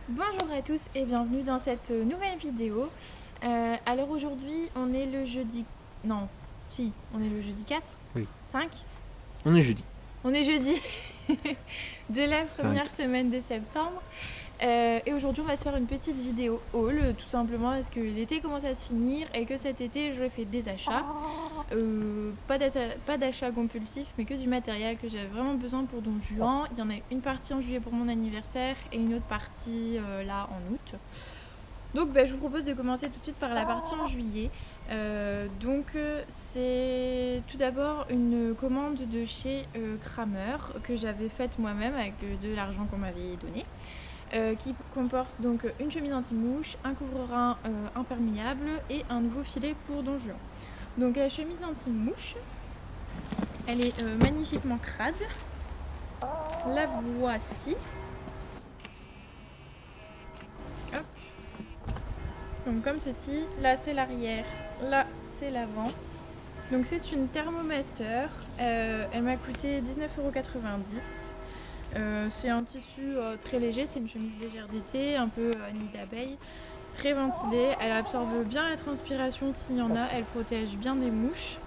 Bonjour à tous et bienvenue dans cette nouvelle vidéo. Alors aujourd'hui on est le jeudi... Non, si, on est le jeudi 4 Oui. 5 On est jeudi. On est jeudi de la première 5. semaine de septembre. Et aujourd'hui on va se faire une petite vidéo haul, tout simplement parce que l'été commence à se finir et que cet été je fais des achats. Pas d'achat compulsif mais que du matériel que j'avais vraiment besoin pour Don Juan. Il y en a une partie en juillet pour mon anniversaire et une autre partie là en août. Donc je vous propose de commencer tout de suite par la partie en juillet. C'est tout d'abord une commande de chez Kramer que j'avais faite moi-même avec de l'argent qu'on m'avait donné. Qui comporte donc une chemise anti-mouche, un couvre-rein imperméable et un nouveau filet pour Don Juan. Donc la chemise anti-mouche, elle est magnifiquement crade. La voici. Hop. Donc comme ceci, là c'est l'arrière, là c'est l'avant. Donc c'est une Thermomaster, elle m'a coûté 19,90 €. C'est un tissu très léger, c'est une chemise légère d'été, un peu nid d'abeille, très ventilée. Elle absorbe bien la transpiration s'il y en a, elle protège bien des mouches.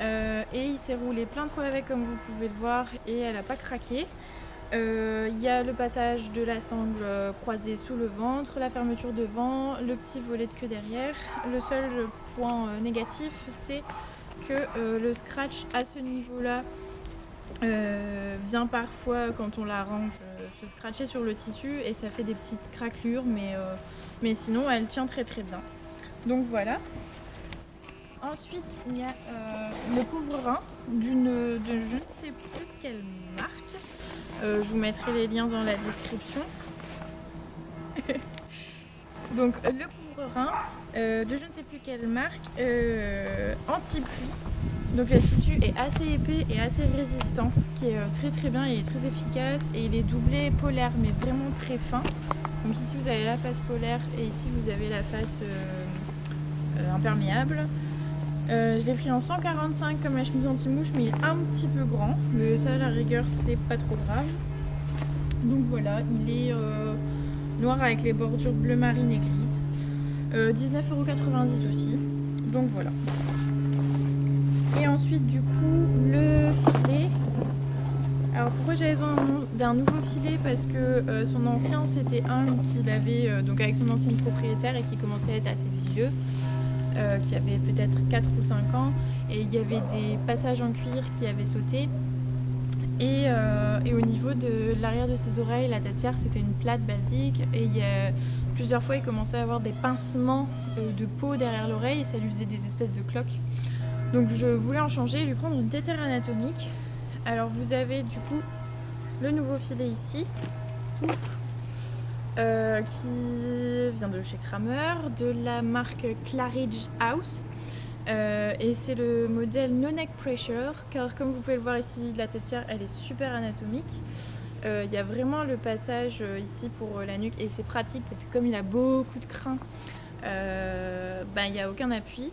Et il s'est roulé plein de fois avec comme vous pouvez le voir et elle n'a pas craqué. Il y a le passage de la sangle croisée sous le ventre, la fermeture devant, le petit volet de queue derrière. Le seul point négatif, c'est que le scratch à ce niveau-là vient parfois, quand on l'arrange, se scratcher sur le tissu et ça fait des petites craquelures, mais sinon elle tient très très bien. Donc voilà. Ensuite, il y a le couvre-rein de je ne sais plus quelle marque. Je vous mettrai les liens dans la description. Donc le couvre-rein de je ne sais plus quelle marque, anti-pluie. Donc le tissu est assez épais et assez résistant, ce qui est très très bien, il est très efficace et il est doublé polaire mais vraiment très fin. Donc ici vous avez la face polaire et ici vous avez la face imperméable. Je l'ai pris en 145 comme la chemise anti-mouche, mais il est un petit peu grand, mais ça à la rigueur c'est pas trop grave. Donc voilà, il est noir avec les bordures bleu marine et grises, 19,90 € aussi, donc voilà. Et ensuite du coup le filet. Alors pourquoi j'avais besoin d'un nouveau filet? Parce que son ancien c'était un qu'il avait donc avec son ancienne propriétaire et qui commençait à être assez vieux, qui avait peut-être 4 ou 5 ans, et il y avait des passages en cuir qui avaient sauté. Et au niveau de l'arrière de ses oreilles, la têtière c'était une plate basique et plusieurs fois il commençait à avoir des pincements de peau derrière l'oreille et ça lui faisait des espèces de cloques. Donc je voulais en changer et lui prendre une têtière anatomique. Alors vous avez du coup le nouveau filet ici, qui vient de chez Kramer, de la marque Claridge House. Et c'est le modèle No Neck Pressure, car comme vous pouvez le voir ici, la têtière elle est super anatomique. Il y a vraiment le passage ici pour la nuque et c'est pratique parce que comme il a beaucoup de crins, il n'y a aucun appui.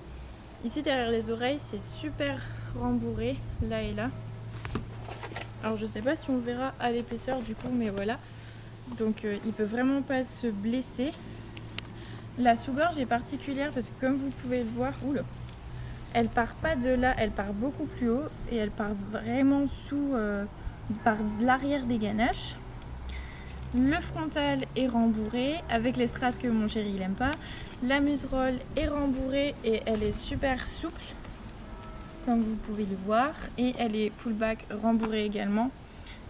Ici derrière les oreilles c'est super rembourré là et là. Alors je sais pas si on verra à l'épaisseur du coup, mais voilà. Donc il peut vraiment pas se blesser. La sous-gorge est particulière parce que comme vous pouvez le voir, elle part pas de là, elle part beaucoup plus haut et elle part vraiment par l'arrière des ganaches. Le frontal est rembourré avec les strass que mon chéri il aime pas. La muserolle est rembourrée et elle est super souple, comme vous pouvez le voir, et elle est pullback rembourrée également.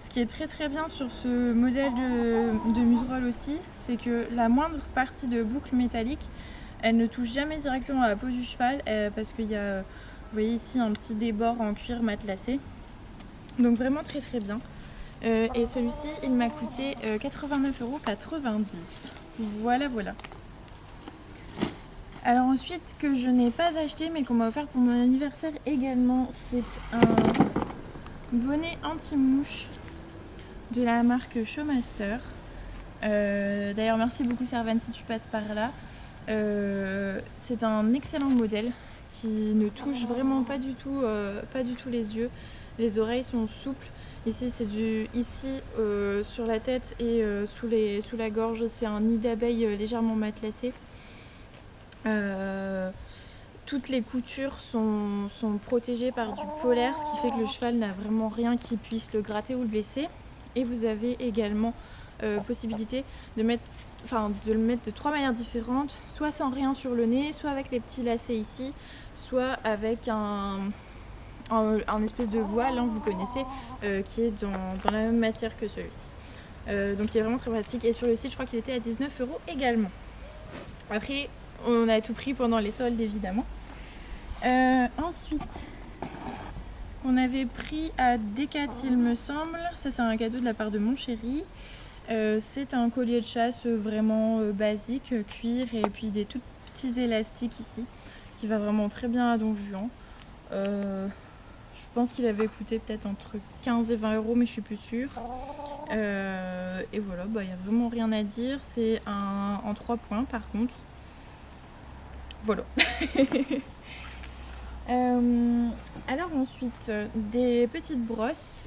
Ce qui est très très bien sur ce modèle de muserolle aussi, c'est que la moindre partie de boucle métallique, elle ne touche jamais directement à la peau du cheval parce qu'il y a, vous voyez ici, un petit débord en cuir matelassé. Donc vraiment très très bien. Et celui-ci, il m'a coûté 89,90 €. Voilà, voilà. Alors ensuite, que je n'ai pas acheté mais qu'on m'a offert pour mon anniversaire également, c'est un bonnet anti-mouche de la marque Showmaster. D'ailleurs merci beaucoup Servane si tu passes par là. C'est un excellent modèle qui ne touche vraiment pas du tout les yeux. Les oreilles sont souples Ici, sur la tête et sous la gorge, c'est un nid d'abeille légèrement matelassé. Toutes les coutures sont protégées par du polaire, ce qui fait que le cheval n'a vraiment rien qui puisse le gratter ou le blesser. Et vous avez également possibilité de le mettre de 3 manières différentes, soit sans rien sur le nez, soit avec les petits lacets ici, soit avec un espèce de voile, hein, vous connaissez, qui est dans la même matière que celui-ci. Donc il est vraiment très pratique. Et sur le site, je crois qu'il était à 19 € également. Après, on a tout pris pendant les soldes, évidemment. Ensuite, on avait pris à Decat, il me semble. Ça, c'est un cadeau de la part de mon chéri. C'est un collier de chasse vraiment basique, cuir, et puis des tout petits élastiques ici, qui va vraiment très bien à Don Juan. Je pense qu'il avait coûté peut-être entre 15 et 20 €, mais je suis plus sûre. Et voilà, il n'y a vraiment rien à dire. C'est en 3 points par contre. Voilà. Alors ensuite, des petites brosses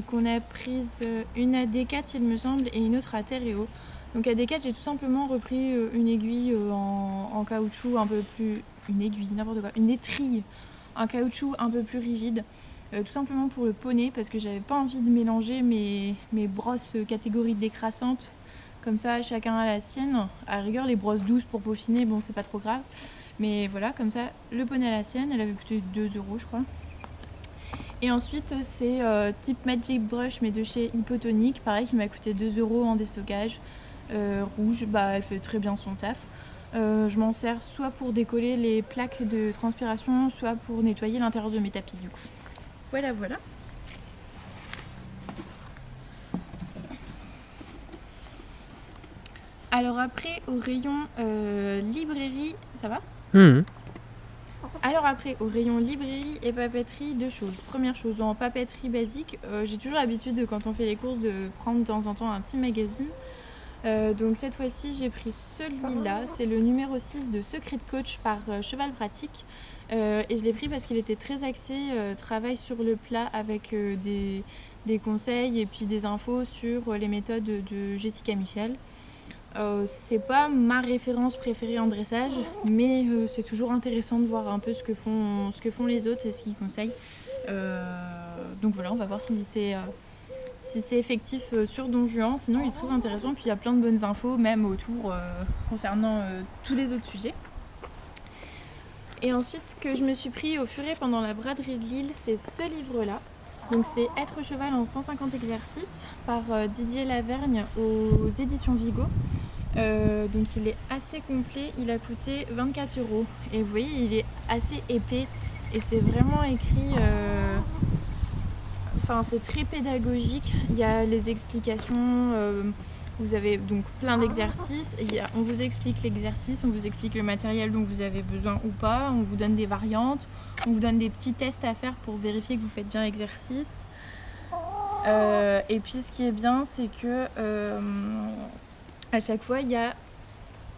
qu'on a prises, une à Decat il me semble et une autre à Terreo. Donc à Decat, j'ai tout simplement repris une aiguille en caoutchouc un peu plus... Une aiguille, n'importe quoi. Une étrille en caoutchouc un peu plus rigide. Tout simplement pour le poney, parce que j'avais pas envie de mélanger mes brosses catégorie décrassantes. Comme ça, chacun a la sienne. À rigueur, les brosses douces pour peaufiner, bon, c'est pas trop grave. Mais voilà, comme ça, le poney à la sienne. Elle avait coûté 2 € je crois. Et ensuite, c'est type Magic Brush, mais de chez Hypotonic. Pareil, qui m'a coûté 2 € en déstockage. Rouge, elle fait très bien son taf. Je m'en sers soit pour décoller les plaques de transpiration, soit pour nettoyer l'intérieur de mes tapis du coup. Voilà. Alors après, au rayon librairie, ça va ? Alors après, au rayon librairie et papeterie, 2 choses. Première chose, en papeterie basique, j'ai toujours l'habitude, quand on fait les courses, de prendre de temps en temps un petit magazine. Donc cette fois-ci, j'ai pris celui-là. C'est le numéro 6 de Secret Coach par Cheval Pratique. Et je l'ai pris parce qu'il était très axé travail sur le plat avec des conseils et puis des infos sur les méthodes de Jessica Michel. C'est pas ma référence préférée en dressage, mais c'est toujours intéressant de voir un peu ce que font les autres et ce qu'ils conseillent. Donc voilà, on va voir si c'est effectif sur Don Juan. Sinon, il est très intéressant. Puis il y a plein de bonnes infos, même autour concernant tous les autres sujets. Et ensuite, que je me suis pris au furet pendant la braderie de Lille, c'est ce livre-là. Donc c'est Être cheval en 150 exercices par Didier Lavergne aux éditions Vigo. Donc il est assez complet, il a coûté 24 €. Et vous voyez, il est assez épais et c'est vraiment écrit... c'est très pédagogique. Il y a les explications... Vous avez donc plein d'exercices, on vous explique l'exercice, on vous explique le matériel dont vous avez besoin ou pas, on vous donne des variantes, on vous donne des petits tests à faire pour vérifier que vous faites bien l'exercice. Et puis ce qui est bien, c'est que à chaque fois, il y a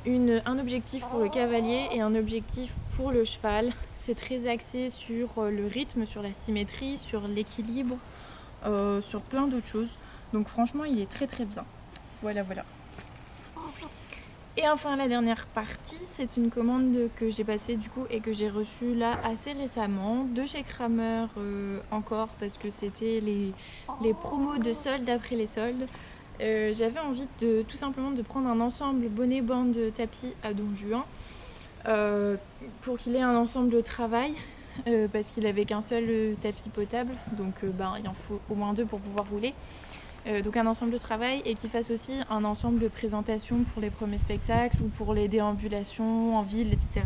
un objectif pour le cavalier et un objectif pour le cheval. C'est très axé sur le rythme, sur la symétrie, sur l'équilibre, sur plein d'autres choses. Donc franchement, il est très très bien. Voilà. Et enfin, la dernière partie, c'est une commande que j'ai passée du coup et que j'ai reçue là assez récemment, de chez Kramer encore, parce que c'était les promos de soldes après les soldes. J'avais envie tout simplement de prendre un ensemble bonnet, bande, tapis à Don Juan pour qu'il ait un ensemble de travail, parce qu'il avait qu'un seul tapis potable, donc il en faut au moins 2 pour pouvoir rouler. Donc un ensemble de travail et qui fasse aussi un ensemble de présentation pour les premiers spectacles ou pour les déambulations en ville, etc.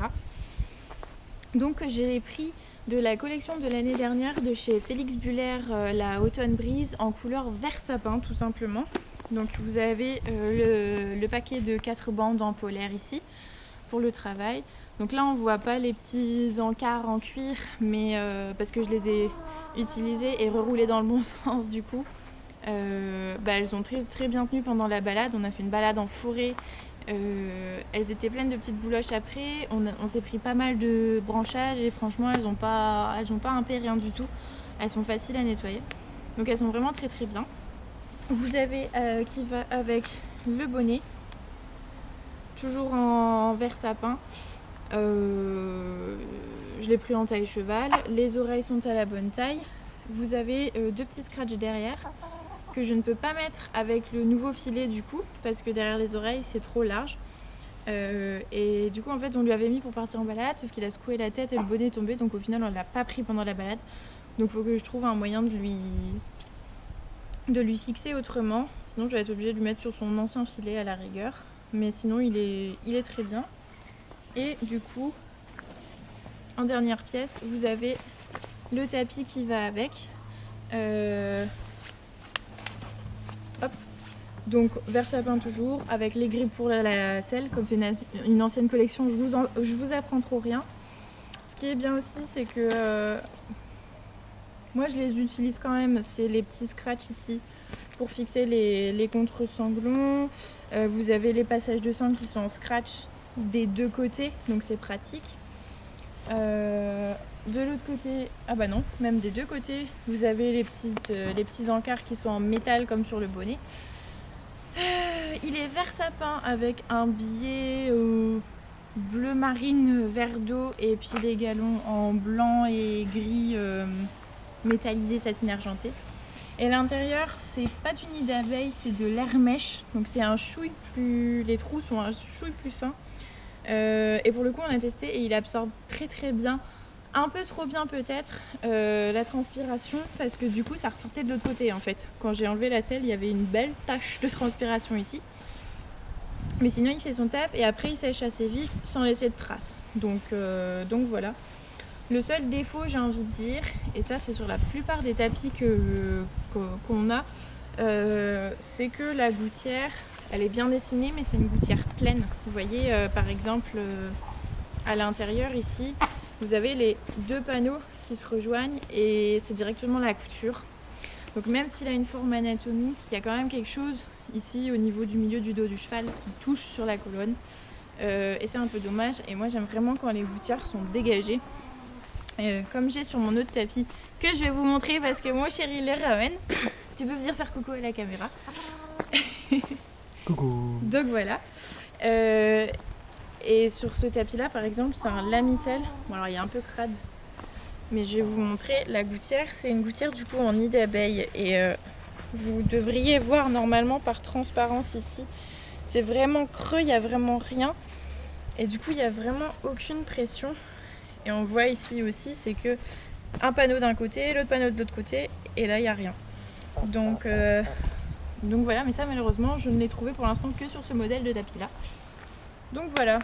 Donc j'ai pris de la collection de l'année dernière de chez Félix Buller, la Autumn Breeze en couleur vert sapin tout simplement. Donc vous avez le paquet de 4 bandes en polaire ici pour le travail. Donc là on voit pas les petits encarts en cuir, mais parce que je les ai utilisés et reroulés dans le bon sens du coup. Elles ont très, très bien tenu pendant la balade. On a fait une balade en forêt. Elles étaient pleines de petites bouloches après. On s'est pris pas mal de branchages et franchement elles ont pas impé rien du tout. Elles sont faciles à nettoyer. Donc elles sont vraiment très très bien. Vous avez qui va avec le bonnet, toujours en vert sapin. Je l'ai pris en taille cheval. Les oreilles sont à la bonne taille. Vous avez 2 petits scratchs derrière que je ne peux pas mettre avec le nouveau filet du coup parce que derrière les oreilles c'est trop large. Et du coup en fait on lui avait mis pour partir en balade, sauf qu'il a secoué la tête et le bonnet est tombé, donc au final on l'a pas pris pendant la balade. Donc il faut que je trouve un moyen de lui fixer autrement, sinon je vais être obligée de lui mettre sur son ancien filet à la rigueur, mais sinon il est très bien. Et du coup en dernière pièce vous avez le tapis qui va avec. Hop. Donc vert sapin toujours, avec les grilles pour la selle, comme c'est une ancienne collection, je vous apprends trop rien. Ce qui est bien aussi, c'est que moi je les utilise quand même, c'est les petits scratchs ici pour fixer les contre-sanglons. Vous avez les passages de sang qui sont en scratch des 2 côtés, donc c'est pratique. De l'autre côté, ah bah non, même des 2 côtés, vous avez les petits encarts qui sont en métal comme sur le bonnet. Il est vert sapin avec un biais bleu marine, vert d'eau et puis les galons en blanc et gris métallisé satin argenté. Et l'intérieur, c'est pas du nid d'abeille, c'est de l'air mèche, donc c'est un chouille plus, les trous sont un chouille plus fins. Et pour le coup, on a testé et il absorbe très très bien. Un peu trop bien peut-être la transpiration, parce que du coup ça ressortait de l'autre côté en fait. Quand j'ai enlevé la selle, il y avait une belle tache de transpiration ici. Mais sinon il fait son taf et après il sèche assez vite sans laisser de traces. Donc voilà. Le seul défaut, j'ai envie de dire, et ça c'est sur la plupart des tapis qu'on a, c'est que la gouttière, elle est bien dessinée mais c'est une gouttière pleine. Vous voyez par exemple à l'intérieur ici, vous avez les 2 panneaux qui se rejoignent et c'est directement la couture. Donc même s'il a une forme anatomique, il y a quand même quelque chose ici au niveau du milieu du dos du cheval qui touche sur la colonne. Et c'est un peu dommage. Et moi j'aime vraiment quand les gouttières sont dégagées. Comme j'ai sur mon autre tapis, que je vais vous montrer parce que mon chéri les ramène. Tu peux venir faire coucou à la caméra. Coucou. Donc voilà. Et sur ce tapis là par exemple c'est un lamicelle. Bon alors il est un peu crade, mais je vais vous montrer la gouttière. C'est une gouttière du coup en nid d'abeille et vous devriez voir normalement par transparence ici. C'est vraiment creux, il n'y a vraiment rien. Et du coup il n'y a vraiment aucune pression. Et on voit ici aussi c'est que un panneau d'un côté, l'autre panneau de l'autre côté et là il n'y a rien. Donc voilà, mais ça malheureusement je ne l'ai trouvé pour l'instant que sur ce modèle de tapis là. Donc voilà.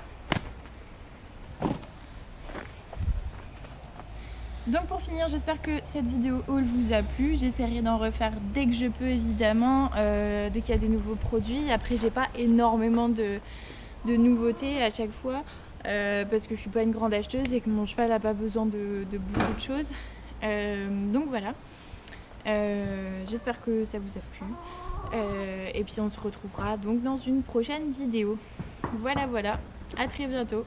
Donc pour finir, j'espère que cette vidéo haul vous a plu. J'essaierai d'en refaire dès que je peux évidemment, dès qu'il y a des nouveaux produits. Après j'ai pas énormément de nouveautés à chaque fois parce que je suis pas une grande acheteuse et que mon cheval n'a pas besoin de beaucoup de choses. Donc voilà. J'espère que ça vous a plu. Et puis on se retrouvera donc dans une prochaine vidéo. Voilà, à très bientôt.